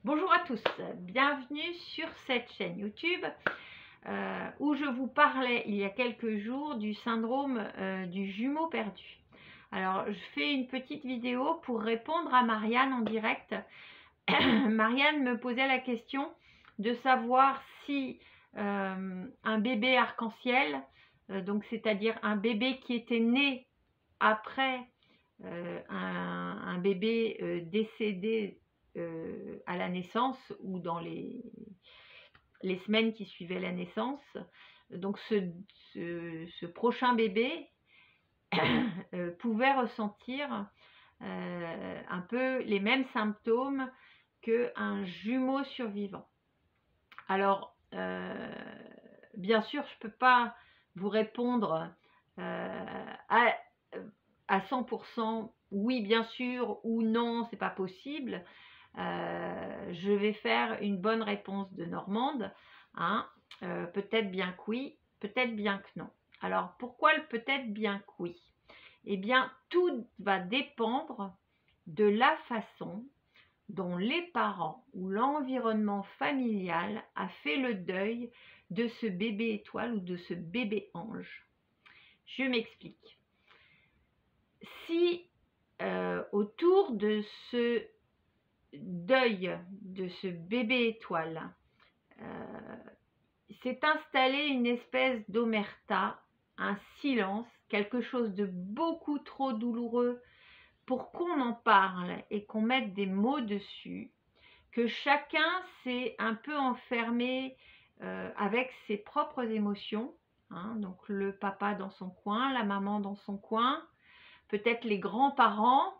Bonjour à tous, bienvenue sur cette chaîne YouTube où je vous parlais il y a quelques jours du syndrome du jumeau perdu. Alors je fais une petite vidéo pour répondre à Marianne en direct. Marianne me posait la question de savoir si un bébé arc-en-ciel, donc c'est-à-dire un bébé qui était né après un bébé décédé à la naissance ou dans les semaines qui suivaient la naissance. Donc ce prochain bébé pouvait ressentir un peu les mêmes symptômes qu'un jumeau survivant. Alors, bien sûr, je ne peux pas vous répondre à 100% oui, bien sûr, ou non, c'est pas possible. Je vais faire une bonne réponse de Normande, hein. Peut-être bien que oui, peut-être bien que non. Alors, pourquoi le peut-être bien que oui? Eh bien, tout va dépendre de la façon dont les parents ou l'environnement familial a fait le deuil de ce bébé étoile ou de ce bébé ange. Je m'explique. Si autour de ce deuil de ce bébé étoile s'est installée une espèce d'omerta, un silence, quelque chose de beaucoup trop douloureux pour qu'on en parle et qu'on mette des mots dessus, que chacun s'est un peu enfermé avec ses propres émotions, hein, donc le papa dans son coin, la maman dans son coin, peut-être les grands-parents.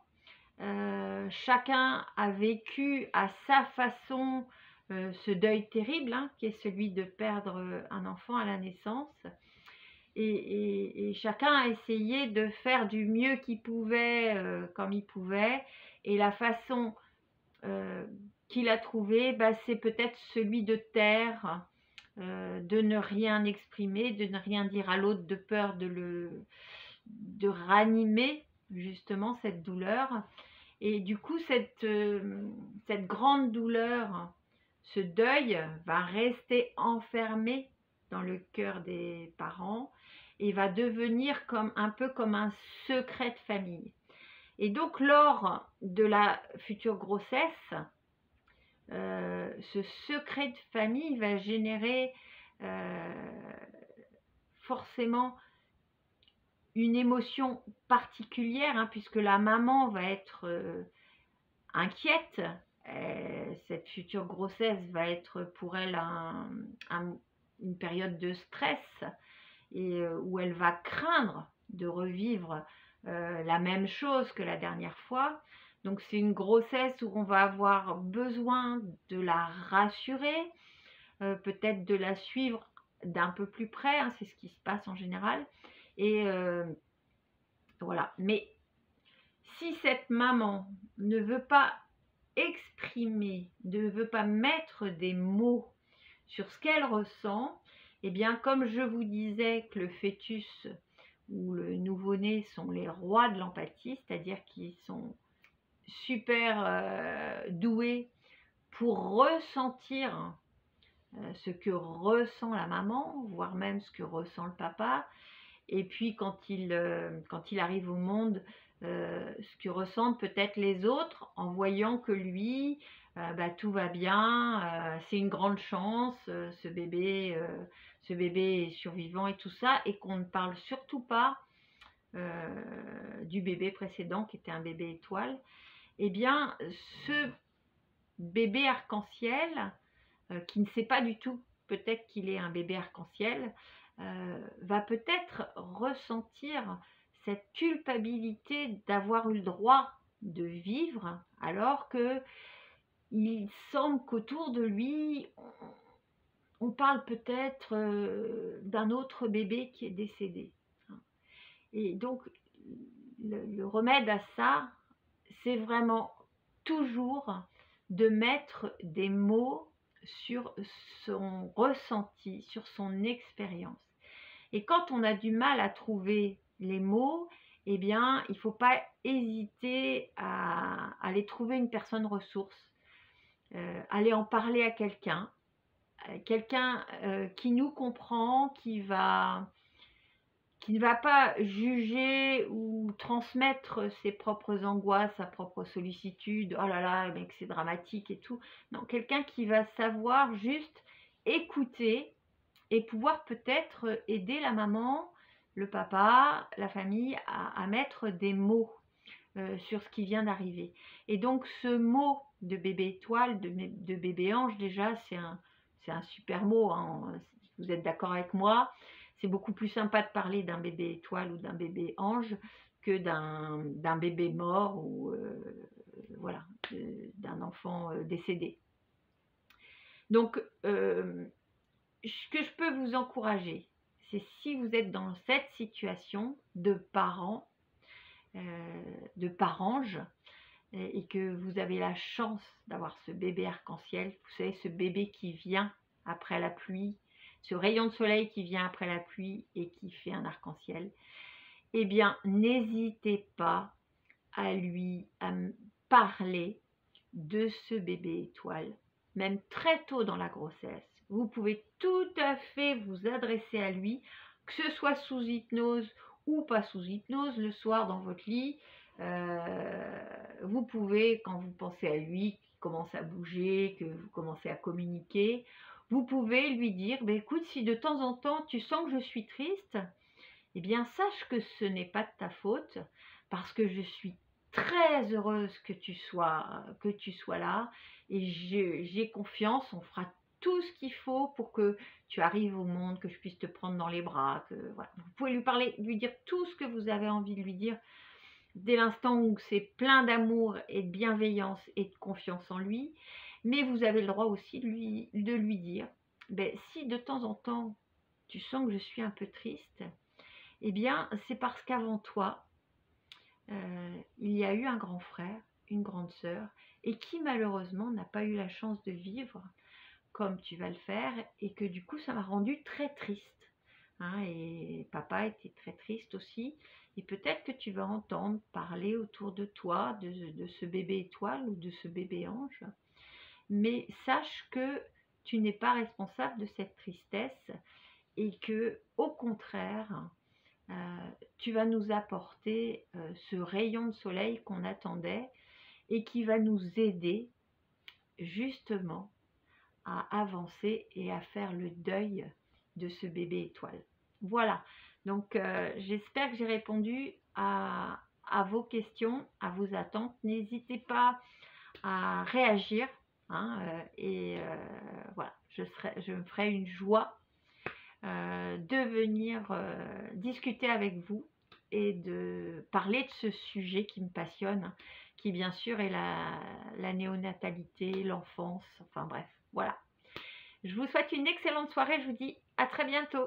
Chacun a vécu à sa façon ce deuil terrible, hein, qui est celui de perdre un enfant à la naissance. Et chacun a essayé de faire du mieux qu'il pouvait, comme il pouvait. Et la façon qu'il a trouvée, c'est peut-être celui de taire, de ne rien exprimer, de ne rien dire à l'autre, de peur de ranimer justement cette douleur. Et du coup, cette grande douleur, ce deuil va rester enfermé dans le cœur des parents et va devenir un peu comme un secret de famille. Et donc, lors de la future grossesse, ce secret de famille va générer forcément une émotion particulière, hein, puisque la maman va être inquiète. Cette future grossesse va être pour elle une période de stress et où elle va craindre de revivre la même chose que la dernière fois. Donc c'est une grossesse où on va avoir besoin de la rassurer, peut-être de la suivre d'un peu plus près, hein, c'est ce qui se passe en général. Et voilà. Mais si cette maman ne veut pas exprimer, ne veut pas mettre des mots sur ce qu'elle ressent, eh bien, comme je vous disais que le fœtus ou le nouveau-né sont les rois de l'empathie, c'est-à-dire qu'ils sont super doués pour ressentir ce que ressent la maman, voire même ce que ressent le papa. Et puis quand il arrive au monde, ce que ressentent peut-être les autres en voyant que lui, tout va bien, c'est une grande chance, ce bébé est survivant et tout ça, et qu'on ne parle surtout pas du bébé précédent qui était un bébé étoile. Eh bien, ce bébé arc-en-ciel, qui ne sait pas du tout peut-être qu'il est un bébé arc-en-ciel, va peut-être ressentir cette culpabilité d'avoir eu le droit de vivre, alors que il semble qu'autour de lui, on parle peut-être d'un autre bébé qui est décédé. Et donc, le remède à ça, c'est vraiment toujours de mettre des mots sur son ressenti, sur son expérience. Et quand on a du mal à trouver les mots, eh bien, il ne faut pas hésiter à aller trouver une personne ressource, aller en parler à quelqu'un, qui nous comprend, qui ne va pas juger ou transmettre ses propres angoisses, sa propre sollicitude, oh là là, mais que c'est dramatique et tout. Non, quelqu'un qui va savoir juste écouter et pouvoir peut-être aider la maman, le papa, la famille à mettre des mots sur ce qui vient d'arriver. Et donc ce mot de bébé étoile, de bébé ange, déjà c'est un super mot, hein. Vous êtes d'accord avec moi, c'est beaucoup plus sympa de parler d'un bébé étoile ou d'un bébé ange que d'un bébé mort ou voilà, d'un enfant décédé. Donc ce que je peux vous encourager, c'est si vous êtes dans cette situation de parents, de parange, et que vous avez la chance d'avoir ce bébé arc-en-ciel, vous savez, ce bébé qui vient après la pluie, ce rayon de soleil qui vient après la pluie et qui fait un arc-en-ciel, eh bien, n'hésitez pas à lui parler de ce bébé étoile, même très tôt dans la grossesse. Vous pouvez tout à fait vous adresser à lui, que ce soit sous hypnose ou pas sous hypnose, le soir dans votre lit. Vous pouvez, quand vous pensez à lui, qu'il commence à bouger, que vous commencez à communiquer, vous pouvez lui dire, écoute, si de temps en temps tu sens que je suis triste, eh bien sache que ce n'est pas de ta faute, parce que je suis très heureuse que tu sois là, et j'ai confiance, on fera tout ce qu'il faut pour que tu arrives au monde, que je puisse te prendre dans les bras, que voilà. Vous pouvez lui parler, lui dire tout ce que vous avez envie de lui dire, dès l'instant où c'est plein d'amour et de bienveillance et de confiance en lui. Mais vous avez le droit aussi de lui dire, si de temps en temps tu sens que je suis un peu triste, eh bien c'est parce qu'avant toi, il y a eu un grand frère, une grande sœur, et qui malheureusement n'a pas eu la chance de vivre comme tu vas le faire, et que du coup ça m'a rendue très triste. Hein, et papa était très triste aussi, et peut-être que tu vas entendre parler autour de toi de ce bébé étoile ou de ce bébé ange, mais sache que tu n'es pas responsable de cette tristesse, et que au contraire, tu vas nous apporter ce rayon de soleil qu'on attendait, et qui va nous aider justement à avancer et à faire le deuil de ce bébé étoile. Voilà, donc j'espère que j'ai répondu à vos questions, à vos attentes. N'hésitez pas à réagir, hein, voilà, je me ferai une joie de venir discuter avec vous et de parler de ce sujet qui me passionne, qui bien sûr est la néonatalité, l'enfance, enfin bref, voilà. Je vous souhaite une excellente soirée, je vous dis à très bientôt.